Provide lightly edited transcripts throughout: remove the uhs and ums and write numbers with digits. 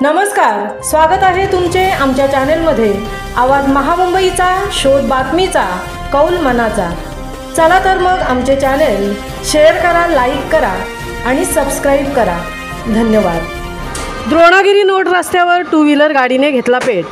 नमस्कार, स्वागत आहे तुमचे आमच्या चॅनलमध्ये। आवाज महामुंबईचा, शोध बातमीचा, कौल मनाचा। चला तर मग आमचे चॅनल शेअर करा, लाईक करा आणि सबस्क्राईब करा। धन्यवाद। द्रोणागिरी नोड रस्त्यावर टू व्हीलर गाडीने घेतला पेट।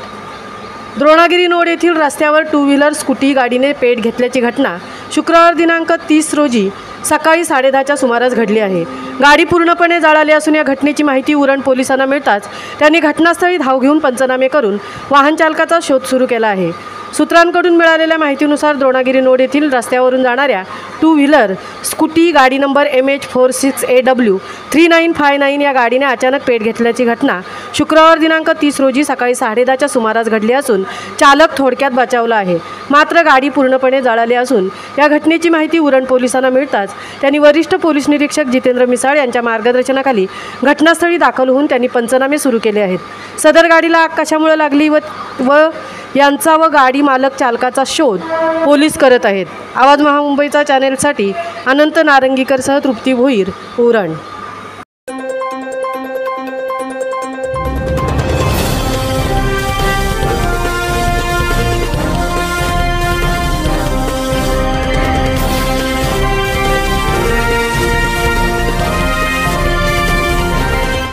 द्रोणागिरी नोड येथील रस्त्यावर टू व्हीलर स्कूटी गाडीने पेट घेतल्याची घटना शुक्रवार दिनांक 30 रोजी सकाळी 10:30च्या सुमारास घडली आहे। गाडी पूर्णपणे जळाली असून या घटनेची माहिती उरण पोलिसांना मिळताच त्यांनी घटनास्थळी धाव घेऊन पंचनामे करून वाहन चालकाचा शोध सुरू केला आहे। सूत्रांकडून मिळालेल्या माहितीनुसार द्रोणागिरी नोड येथील रस्त्यावरून जाणाऱ्या टू व्हीलर स्कूटी गाडी नंबर MH46AW 3959 या गाडीने अचानक पेट घेतल्याची घटना शुक्रवार दिनांक 30 रोजी सकाळी 10:30च्या सुमारास घडली असून चालक थोडक्यात बचावला आहे, मात्र गाडी पूर्णपणे जळाली असून या घटनेची माहिती उरण पोलिसांना मिळताच त्यांनी वरिष्ठ पोलीस निरीक्षक जितेंद्र मिसाळ यांच्या मार्गदर्शनाखाली घटनास्थळी दाखल होऊन त्यांनी पंचनामे सुरू केले आहेत। सदर गाडीला आग कशामुळे लागली व यांचा व गाडी मालक चालकाचा शोध पोलीस करत आहेत। आवाज महामुंबईचा चॅनेलसाठी अनंत नारंगीकरसह तृप्ती भोईर, उरण।